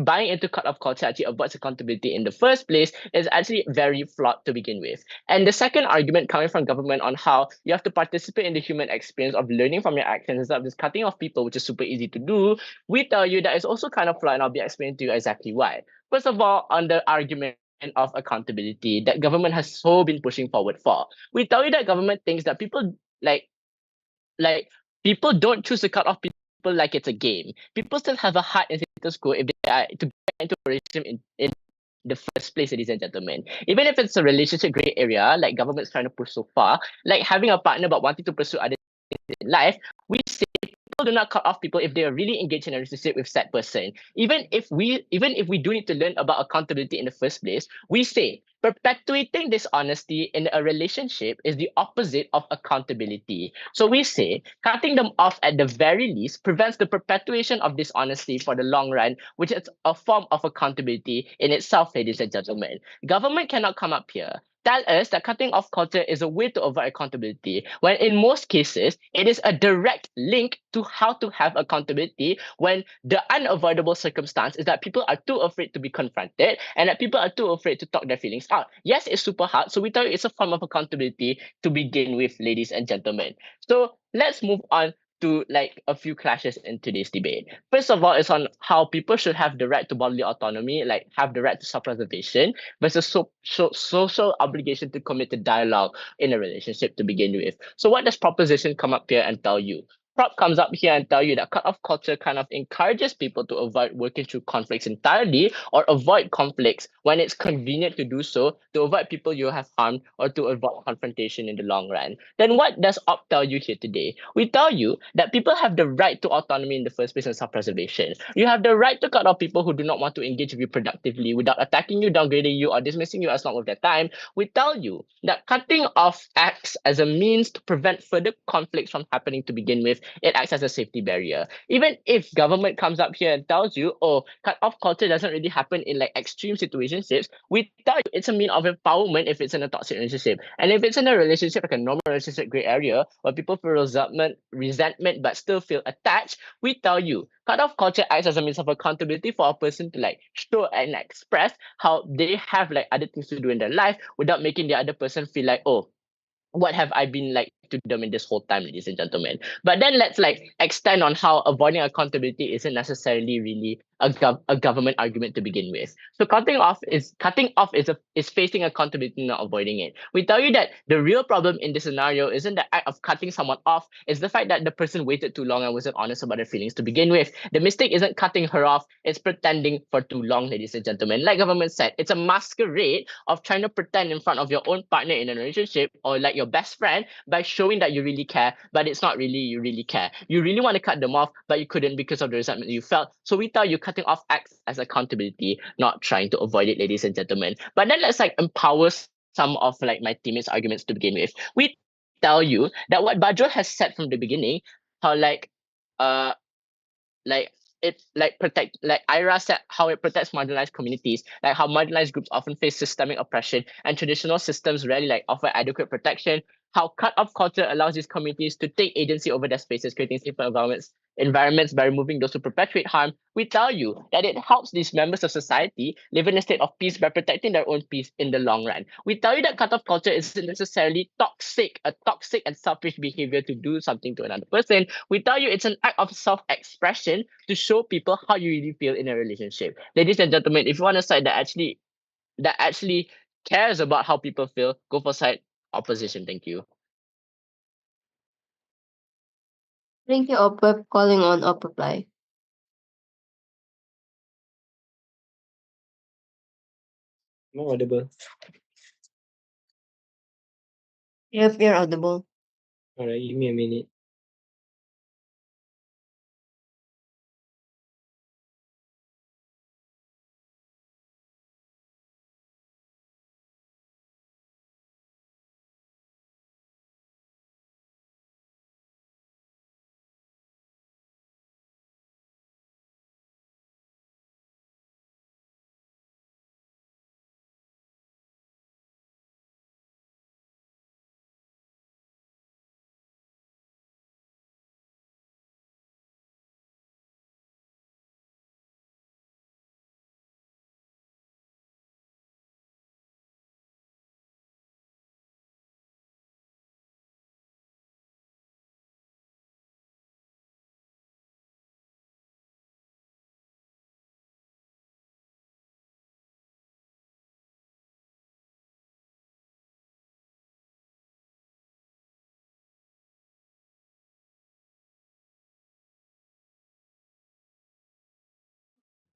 buying into cut-off culture actually avoids accountability in the first place is actually very flawed to begin with. And the second argument coming from government on how you have to participate in the human experience of learning from your actions instead of just cutting off people, which is super easy to do, we tell you that it's also kind of flawed, and I'll be explaining to you exactly why. First of all, on the argument of accountability that government has so been pushing forward for, we tell you that government thinks that people people don't choose to cut off people like it's a game. People still have a heart in status quo if they are to get into a relationship in the first place, ladies and gentlemen. Even if it's a relationship gray area, like government's trying to push so far, like having a partner but wanting to pursue other things in life, we say people do not cut off people if they are really engaged in a relationship with that person. Even if we do need to learn about accountability in the first place, we say Perpetuating dishonesty in a relationship is the opposite of accountability. So we say cutting them off at the very least prevents the perpetuation of dishonesty for the long run, which is a form of accountability in itself, ladies and gentlemen. Government cannot come up here tell us that cutting off culture is a way to avoid accountability, when in most cases, it is a direct link to how to have accountability when the unavoidable circumstance is that people are too afraid to be confronted and that people are too afraid to talk their feelings out. Yes, it's super hard. So we tell you it's a form of accountability to begin with, ladies and gentlemen. So let's move on to like a few clashes in today's debate. First of all, it's on how people should have the right to bodily autonomy, like have the right to self-preservation, versus social obligation to commit to dialogue in a relationship to begin with. So what does proposition come up here and tell you? Prop comes up here and tell you that cut-off culture kind of encourages people to avoid working through conflicts entirely or avoid conflicts when it's convenient to do so, to avoid people you have harmed or to avoid confrontation in the long run. Then what does Op tell you here today? We tell you that people have the right to autonomy in the first place and self-preservation. You have the right to cut off people who do not want to engage with you productively without attacking you, downgrading you, or dismissing you as long as their time. We tell you that cutting off acts as a means to prevent further conflicts from happening to begin with. It acts as a safety barrier. Even if government comes up here and tells you, oh, cut off culture doesn't really happen in like extreme situationships, we tell you it's a mean of empowerment if it's in a toxic relationship. And if it's in a relationship, like a normal relationship gray area, where people feel resentment but still feel attached, we tell you cut off culture acts as a means of accountability for a person to like show and express how they have like other things to do in their life without making the other person feel like, oh, what have I been like to them in this whole time, ladies and gentlemen? But then let's like extend on how avoiding accountability isn't necessarily really a government argument to begin with. So cutting off is facing accountability, not avoiding it. We tell you that the real problem in this scenario isn't the act of cutting someone off, it's the fact that the person waited too long and wasn't honest about their feelings to begin with. The mistake isn't cutting her off, it's pretending for too long, ladies and gentlemen. Like government said, it's a masquerade of trying to pretend in front of your own partner in a relationship or like your best friend by showing that you really care, but it's not really you really care. You really want to cut them off, but you couldn't because of the resentment you felt. So we tell you cutting off acts as accountability, not trying to avoid it, ladies and gentlemen. But then let's like empower some of like my teammates' arguments to begin with. We tell you that what Badrul has said from the beginning, how like it like protect, like Ayra said, how it protects marginalized communities, like how marginalized groups often face systemic oppression and traditional systems rarely like offer adequate protection, how cut-off culture allows these communities to take agency over their spaces, creating safer environments by removing those who perpetuate harm. We tell you that it helps these members of society live in a state of peace by protecting their own peace in the long run. We tell you that cut-off culture isn't necessarily a toxic and selfish behavior to do something to another person. We tell you it's an act of self-expression to show people how you really feel in a relationship. Ladies and gentlemen, if you want a side that actually cares about how people feel, go for side opposition. Thank you. Thank you, Op, for calling on Op reply. More audible. If you're audible. Alright, give me a minute.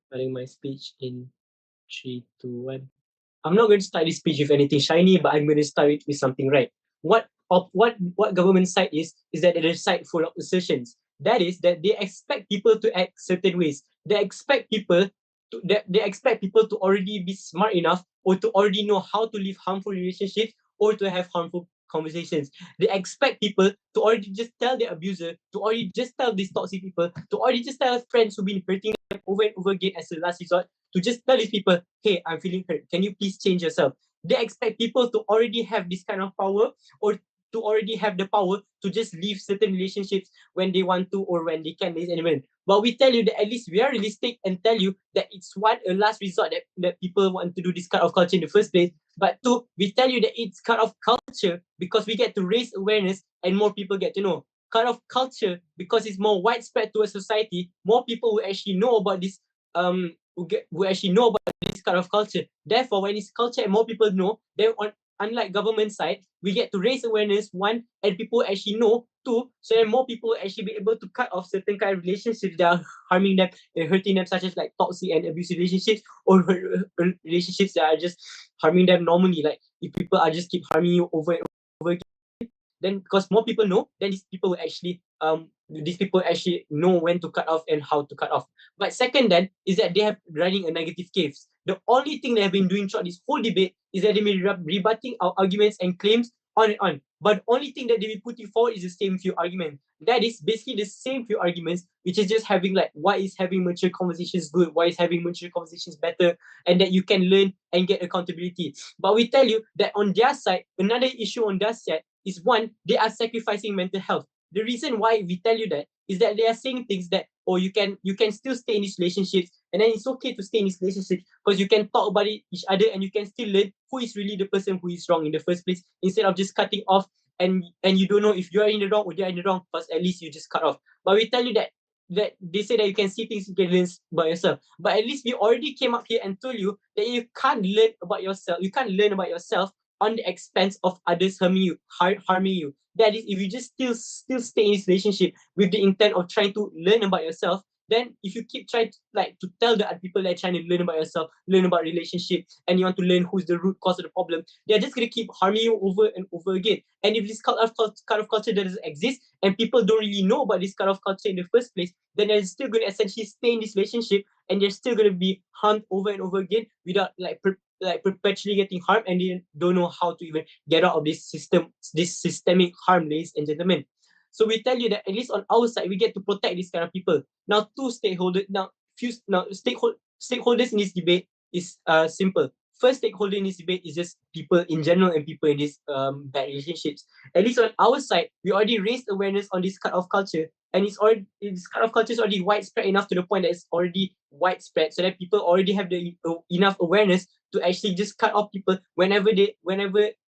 Starting my speech in 3, 2, 1. I'm not going to start this speech with anything shiny, but I'm going to start it with something right. What government side is that it is side full of assertions. That is that they expect people to act certain ways. They expect people to already be smart enough or to already know how to live harmful relationships or to have harmful conversations. They expect people to already just tell their abuser, to already just tell these toxic people, to already just tell friends who've been hurting them over and over again as a last resort, to just tell these people, hey, I'm feeling hurt. Can you please change yourself? They expect people to already have this kind of power or to already have the power to just leave certain relationships when they want to or when they can, ladies and gentlemen. But we tell you that at least we are realistic and tell you that it's a last resort that people want to do this kind of culture in the first place. But two, we tell you that it's kind of culture because we get to raise awareness and more people get to know. Kind of culture because it's more widespread to a society, more people will actually know about this who actually know about this kind of culture. Therefore, when it's culture and more people know, then unlike government side, we get to raise awareness, one, and people actually know, two, so then more people will actually be able to cut off certain kind of relationships that are harming them and hurting them, such as like toxic and abusive relationships or relationships that are just harming them normally. Like if people are just keep harming you over and over again, then because more people know, then these people actually know when to cut off and how to cut off. But second then is that they have running a negative case. The only thing they have been doing throughout this whole debate is that they've been rebutting our arguments and claims on and on. But the only thing that they've been putting forward is the same few arguments. That is basically the same few arguments, which is just having like, why is having mature conversations good? Why is having mature conversations better? And that you can learn and get accountability. But we tell you that on their side, another issue on their side is one, they are sacrificing mental health. The reason why we tell you that is that they are saying things that, oh, you can still stay in these relationships, and then it's okay to stay in these relationships because you can talk about each other and you can still learn who is really the person who is wrong in the first place, instead of just cutting off and you don't know if you are in the wrong or they are in the wrong, because at least you just cut off. But we tell you that they say that you can see things, you can learn about yourself. But at least we already came up here and told you that you can't learn about yourself. You can't learn about yourself on the expense of others harming you. That is, if you just still stay in this relationship with the intent of trying to learn about yourself, then if you keep trying to tell the other people that are trying to learn about yourself, learn about relationship, and you want to learn who's the root cause of the problem, they're just gonna keep harming you over and over again. And if this kind of culture doesn't exist and people don't really know about this kind of culture in the first place, then they're still gonna essentially stay in this relationship and they're still gonna be harmed over and over again without perpetually getting harmed, and they don't know how to even get out of this systemic harm, ladies and gentlemen. So we tell you that at least on our side, we get to protect these kind of people. Now, stakeholders in this debate is simple. First stakeholder in this debate is just people in general and people in these bad relationships. At least on our side, we already raised awareness on this kind of culture, and this kind of culture is already widespread enough to the point that it's already widespread, so that people already have the enough awareness to actually just cut off people whenever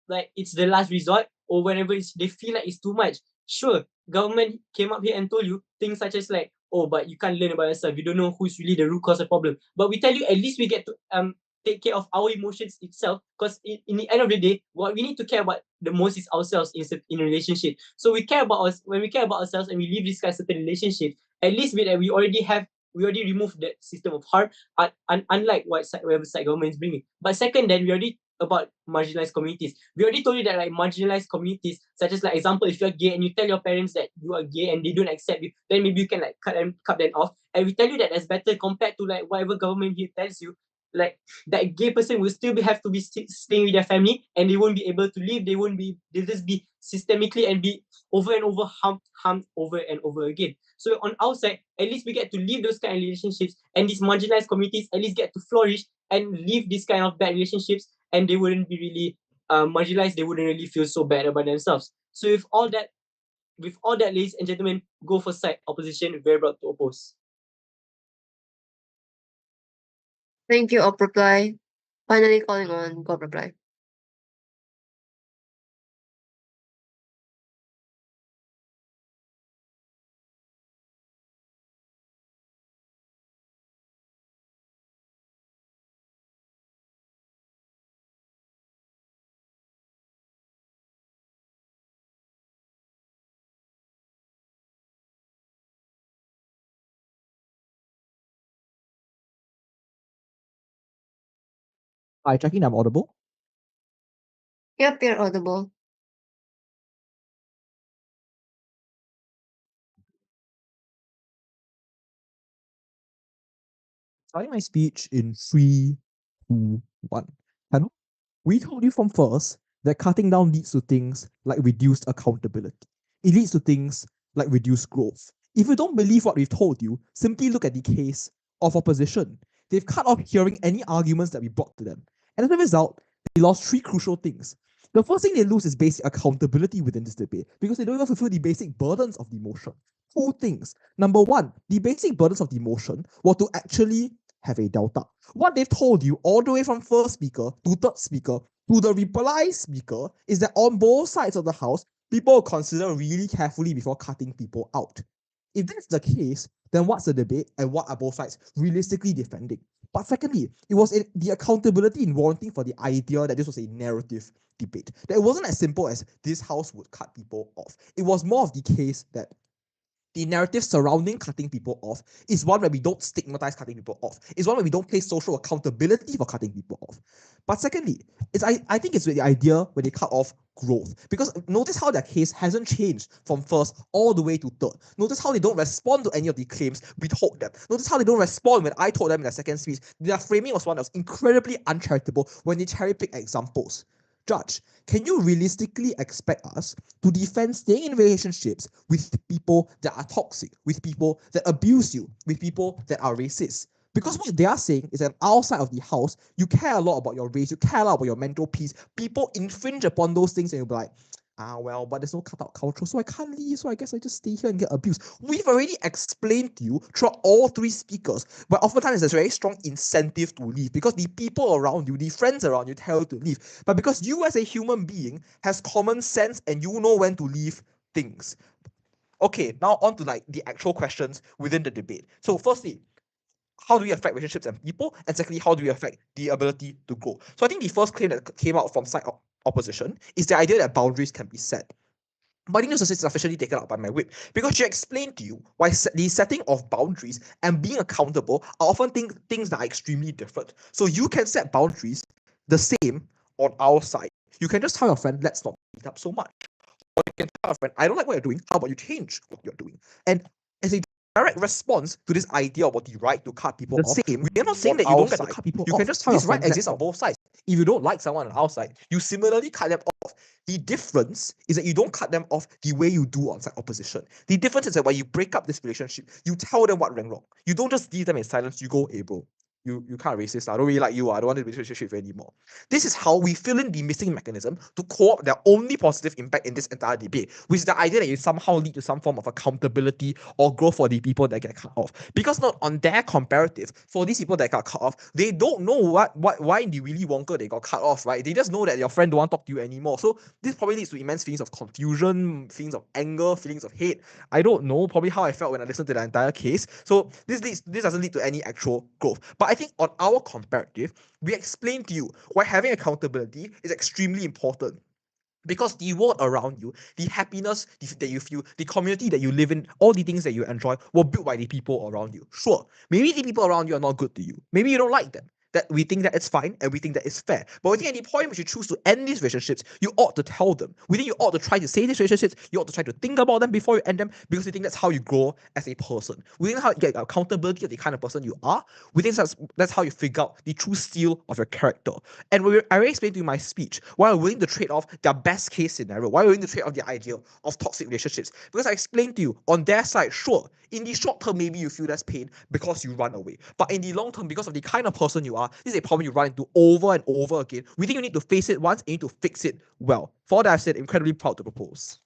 like it's the last resort, or whenever they feel like it's too much. Sure, government came up here and told you things such as like, oh, but you can't learn about yourself, you don't know who's really the root cause of the problem. But we tell you at least we get to take care of our emotions itself, because in the end of the day, what we need to care about the most is ourselves in a relationship. So we care about us when we care about ourselves and we leave this kind of certain relationship. At least we already removed the system of harm, unlike whatever side government is bringing. But second, then we already about marginalized communities. We already told you that like marginalized communities, such as like example, if you're gay and you tell your parents that you are gay and they don't accept you, then maybe you can like cut them off. And we tell you that that's better compared to like whatever government here tells you, like that gay person will still have to be staying with their family and they won't be able to leave. They'll just be systemically and be over and over harmed over and over again. So on our side, at least we get to leave those kind of relationships, and these marginalized communities at least get to flourish and leave these kind of bad relationships, and they wouldn't be really marginalized. They wouldn't really feel so bad about themselves. So with all that, ladies and gentlemen, go for side opposition, very proud to oppose. Thank you, Op reply. Finally calling on Go reply. Hi, checking I'm audible. Yep, you're audible. Starting my speech in 3, 2, 1. And we told you from first that cutting down leads to things like reduced accountability. It leads to things like reduced growth. If you don't believe what we've told you, simply look at the case of opposition. They've cut off hearing any arguments that we brought to them. And as a result, they lost three crucial things. The first thing they lose is basic accountability within this debate because they don't even fulfill the basic burdens of the motion. Two things. Number one, the basic burdens of the motion were to actually have a delta. What they've told you all the way from first speaker to third speaker to the reply speaker is that on both sides of the house, people will consider really carefully before cutting people out. If that's the case, then what's the debate and what are both sides realistically defending? But secondly, it was the accountability in warranting for the idea that this was a narrative debate. That it wasn't as simple as this house would cut people off. It was more of the case that the narrative surrounding cutting people off is one where we don't stigmatize cutting people off. It's one where we don't place social accountability for cutting people off. But secondly, I think it's the idea when they cut off growth. Because notice how their case hasn't changed from first all the way to third. Notice how they don't respond to any of the claims we told them. Notice how they don't respond when I told them in their second speech. Their framing was one that was incredibly uncharitable when they cherry pick examples. Judge, can you realistically expect us to defend staying in relationships with people that are toxic, with people that abuse you, with people that are racist? Because what they are saying is that outside of the house, you care a lot about your race, you care a lot about your mental peace. People infringe upon those things and you'll be like, well, but there's no cutout culture, so I can't leave, so I guess I just stay here and get abused. We've already explained to you throughout all three speakers, but oftentimes there's a very strong incentive to leave because the people around you, the friends around you tell you to leave. But because you as a human being has common sense and you know when to leave things. Okay, now on to like the actual questions within the debate. So firstly, how do we affect relationships and people? And secondly, how do we affect the ability to grow? So I think the first claim that came out from side opposition is the idea that boundaries can be set. But I think this is sufficiently taken out by my whip because she explained to you why the setting of boundaries and being accountable are often things that are extremely different. So you can set boundaries the same on our side. You can just tell your friend, let's not meet up so much. Or you can tell your friend, I don't like what you're doing. How about you change what you're doing? And as a direct response to this idea about the right to cut people off, we're not saying that you don't get to cut people off. You can just tell this right exists on both sides. If you don't like someone on our side, you similarly cut them off. The difference is that you don't cut them off the way you do on side opposition. The difference is that when you break up this relationship, you tell them what went wrong. You don't just leave them in silence. You go, hey bro, you can't racist. I don't really like you. I don't want this relationship anymore. This is how we fill in the missing mechanism to co-opt their only positive impact in this entire debate, which is the idea that you somehow lead to some form of accountability or growth for the people that get cut off. Because not on their comparative, for these people that got cut off, they don't know why in the Willy Wonka they got cut off, right? They just know that your friend don't want to talk to you anymore. So this probably leads to immense feelings of confusion, feelings of anger, feelings of hate. I don't know, probably how I felt when I listened to the entire case. So this doesn't lead to any actual growth. But I think on our comparative, we explained to you why having accountability is extremely important. Because the world around you, the happiness that you feel, the community that you live in, all the things that you enjoy were built by the people around you. Sure, maybe the people around you are not good to you. Maybe you don't like them. That we think that it's fine and we think that it's fair. But we think at the point which you choose to end these relationships, you ought to tell them. We think you ought to try to save these relationships. You ought to try to think about them before you end them because we think that's how you grow as a person. We think how you get accountability of the kind of person you are. We think that's how you figure out the true steel of your character. And I already explained to you in my speech why we're willing to trade off their best case scenario, why we're willing to trade off the idea of toxic relationships. Because I explained to you, on their side, sure, in the short term, maybe you feel less pain because you run away. But in the long term, because of the kind of person you are, this is a problem you run into over and over again. We think you need to face it once and you need to fix it well. For all that I've said, incredibly proud to propose.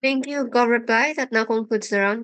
Thank you, Gov reply. That now concludes the round.